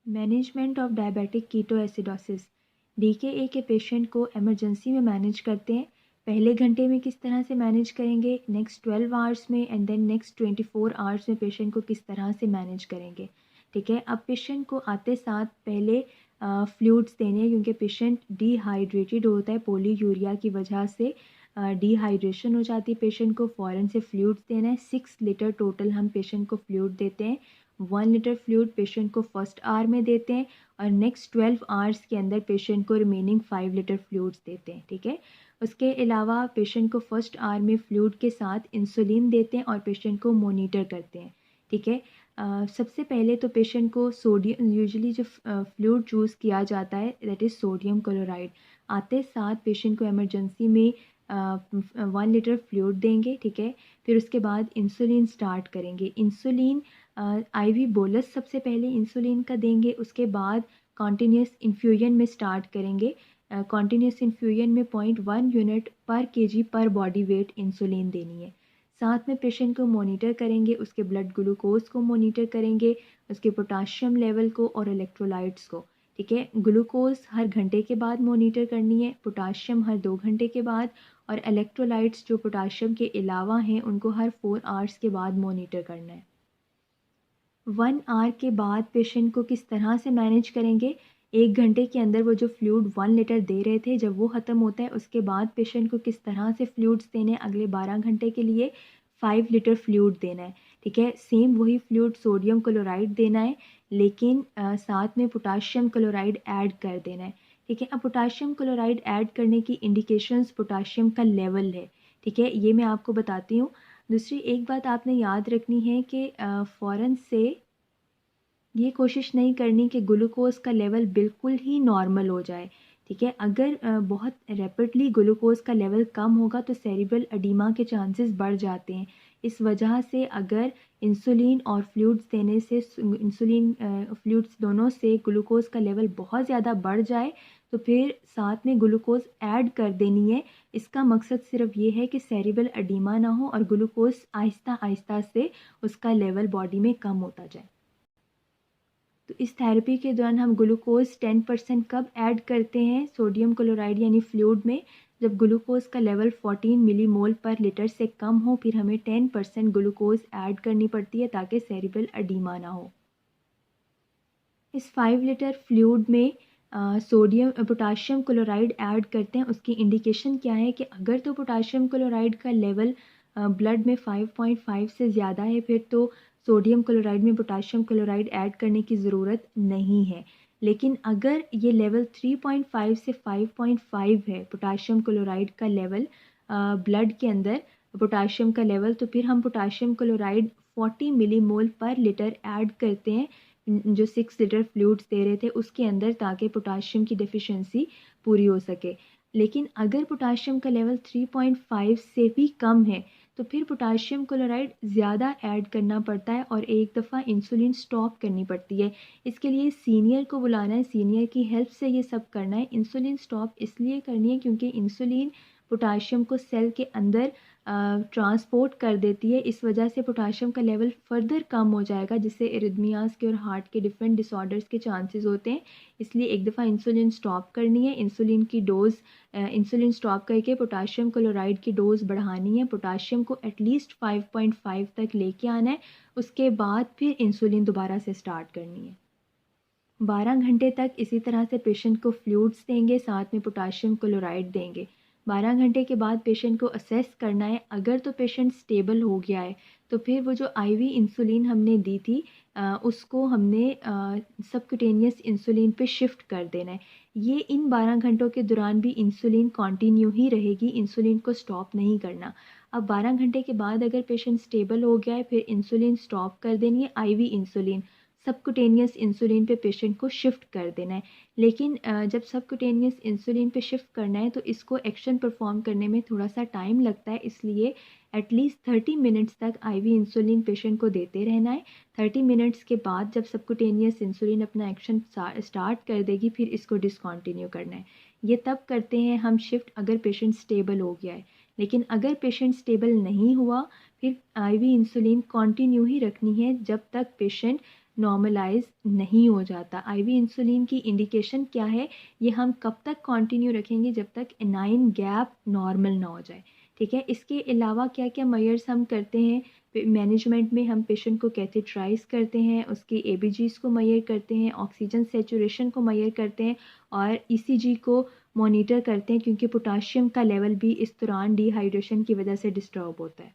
Management of diabetic ketoacidosis. DKA के patient को emergency में मैनेज करते हैं। पहले घंटे में किस तरह से मैनेज करेंगे, नेक्स्ट 12 आवर्स में एंड देन नेक्स्ट 24 आवर्स में पेशेंट को किस तरह से मैनेज करेंगे। ठीक है, अब पेशेंट को आते साथ पहले फ्लूइड्स देने हैं क्योंकि पेशेंट डिहाइड्रेटेड होता है, पोलीयूरिया की वजह से डिहाइड्रेशन हो जाती है पेशेंट को, फ़ौरन से फ्लूइड्स देना है। 6 लीटर टोटल हम पेशेंट को फ्लूइड देते हैं। 1 लीटर फ्लूइड पेशेंट को फर्स्ट आवर में देते हैं और नेक्स्ट 12 आवर्स के अंदर पेशेंट को रिमेनिंग 5 लीटर फ्लूइड्स देते हैं। ठीक है, उसके अलावा पेशेंट को फर्स्ट आवर में फ्लूइड के साथ इंसुलिन देते हैं और पेशेंट को मोनीटर करते हैं। ठीक है, सबसे पहले तो पेशेंट को सोडियम, यूजुअली जो फ्लूइड चूज़ किया जाता है दैट इज़ सोडियम क्लोराइड। आते साथ पेशेंट को इमरजेंसी में 1 लीटर फ्लूइड देंगे। ठीक है, फिर उसके बाद इंसुलिन स्टार्ट करेंगे। इंसुलिन IV बोलस सबसे पहले इंसुलिन का देंगे, उसके बाद कॉन्टिन्यूस इन्फ्यूजन में स्टार्ट करेंगे। कॉन्टिन्यूस इन्फ्यूजन में 0.1 यूनिट पर केजी पर बॉडी वेट इंसुलिन देनी है। साथ में पेशेंट को मॉनिटर करेंगे, उसके ब्लड ग्लूकोज को मॉनिटर करेंगे, उसके पोटाशियम लेवल को और इलेक्ट्रोलाइट्स को। ठीक है, ग्लूकोज हर घंटे के बाद मॉनिटर करनी है, पोटाशियम हर 2 घंटे के बाद और इलेक्ट्रोलाइट्स जो पोटाशियम के अलावा हैं उनको हर 4 आवर्स के बाद मॉनिटर करना है। 1 आवर के बाद पेशेंट को किस तरह से मैनेज करेंगे। 1 घंटे के अंदर वो जो फ्लूइड 1 लीटर दे रहे थे, जब वो ख़त्म होता है उसके बाद पेशेंट को किस तरह से फ्लूइड्स देने हैं। अगले 12 घंटे के लिए 5 लीटर फ्लूइड देना है। ठीक है, सेम वही फ्लूइड सोडियम क्लोराइड देना है, लेकिन साथ में पोटाशियम क्लोराइड ऐड कर देना है। ठीक है, अब पोटाशियम क्लोराइड ऐड करने की इंडिकेशंस पोटाशियम का लेवल है। ठीक है, ये मैं आपको बताती हूँ। दूसरी एक बात आपने याद रखनी है कि फ़ौरन से ये कोशिश नहीं करनी कि ग्लूकोज़ का लेवल बिल्कुल ही नॉर्मल हो जाए। ठीक है, अगर बहुत रैपिडली ग्लूकोज़ का लेवल कम होगा तो सेरिब्रल एडीमा के चांसेस बढ़ जाते हैं। इस वजह से अगर इंसुलिन और फ्लूइड्स देने से इंसुलिन फ्लूइड्स दोनों से ग्लूकोज़ का लेवल बहुत ज़्यादा बढ़ जाए तो फिर साथ में ग्लूकोज़ ऐड कर देनी है। इसका मकसद सिर्फ ये है कि सेरिब्रल एडीमा ना हो और ग्लूकोज़ आहिस्ता-आहिस्ता से उसका लेवल बॉडी में कम होता जाए। तो इस थेरेपी के दौरान हम ग्लूकोज़ 10% कब ऐड करते हैं सोडियम क्लोराइड यानी फ्लूइड में, जब ग्लूकोज़ का लेवल 14 मिलीमोल पर लीटर से कम हो, फिर हमें 10% ग्लूकोज़ ऐड करनी पड़ती है ताकि सेरिब्रल एडीमा ना हो। इस 5 लीटर फ्लूइड में पोटाशियम क्लोराइड ऐड करते हैं। उसकी इंडिकेशन क्या है कि अगर तो पोटाशियम क्लोराइड का लेवल ब्लड में 5.5 से ज़्यादा है फिर तो सोडियम क्लोराइड में पोटाशियम क्लोराइड ऐड करने की ज़रूरत नहीं है। लेकिन अगर ये लेवल 3.5 से 5.5 है पोटाशियम क्लोराइड का लेवल ब्लड के अंदर पोटाशियम का लेवल, तो फिर हम पोटाशियम क्लोराइड 40 मिलीमोल पर लीटर ऐड करते हैं जो 6 लीटर फ्लूइड्स दे रहे थे उसके अंदर, ताकि पोटाशियम की डेफिशिएंसी पूरी हो सके। लेकिन अगर पोटाशियम का लेवल 3.5 से भी कम है तो फिर पोटाशियम क्लोराइड ज़्यादा ऐड करना पड़ता है और एक दफ़ा इंसुलिन स्टॉप करनी पड़ती है। इसके लिए सीनियर को बुलाना है, सीनियर की हेल्प से ये सब करना है। इंसुलिन स्टॉप इसलिए करनी है क्योंकि इंसुलिन पोटाशियम को सेल के अंदर ट्रांसपोर्ट कर देती है। इस वजह से पोटाशियम का लेवल फर्दर कम हो जाएगा जिससे एरिथमियास के और हार्ट के डिफरेंट डिसऑर्डर्स के चांसेस होते हैं। इसलिए एक दफ़ा इंसुलिन स्टॉप करनी है। इंसुलिन स्टॉप करके पोटाशियम क्लोराइड की डोज़ बढ़ानी है। पोटाशियम को एटलीस्ट 5.5 तक लेके आना है। उसके बाद फिर इंसुलिन दोबारा से स्टार्ट करनी है। 12 घंटे तक इसी तरह से पेशेंट को फ्लूइड्स देंगे, साथ में पोटाशियम क्लोराइड देंगे। 12 घंटे के बाद पेशेंट को असेस करना है। अगर तो पेशेंट स्टेबल हो गया है तो फिर वो जो IV इंसुलिन हमने दी थी उसको हमने सबक्यूटेनियस इंसुलिन पे शिफ्ट कर देना है। ये इन 12 घंटों के दौरान भी इंसुलिन कंटिन्यू ही रहेगी, इंसुलिन को स्टॉप नहीं करना। अब 12 घंटे के बाद अगर पेशेंट स्टेबल हो गया है फिर इंसुलिन स्टॉप कर देनी है। IV इंसुलिन सबक्यूटेनियस इंसुलिन पे पेशेंट को शिफ्ट कर देना है। लेकिन जब सबक्यूटेनियस इंसुलिन पे शिफ्ट करना है तो इसको एक्शन परफॉर्म करने में थोड़ा सा टाइम लगता है, इसलिए एटलीस्ट 30 मिनट्स तक IV इंसुलिन पेशेंट को देते रहना है। 30 मिनट्स के बाद जब सबक्यूटेनियस इंसुलिन अपना एक्शन स्टार्ट कर देगी फिर इसको डिसकंटिन्यू करना है। ये तब करते हैं हम शिफ्ट अगर पेशेंट स्टेबल हो गया है। लेकिन अगर पेशेंट स्टेबल नहीं हुआ फिर IV इंसुलिन कंटिन्यू ही रखनी है जब तक पेशेंट नॉर्मलाइज नहीं हो जाता। आईवी इंसुलिन की इंडिकेशन क्या है, ये हम कब तक कंटिन्यू रखेंगे, जब तक एनाइन गैप नॉर्मल ना हो जाए। ठीक है, इसके अलावा क्या क्या मेजर्स हम करते हैं मैनेजमेंट में, हम पेशेंट को कैथेटराइज करते हैं, उसकी एबीजीज को मेजर करते हैं, ऑक्सीजन सेचुरेशन को मेजर करते हैं और ईसीजी को मॉनिटर करते हैं, क्योंकि पोटाशियम का लेवल भी इस दौरान डिहाइड्रेशन की वजह से डिस्टर्ब होता है।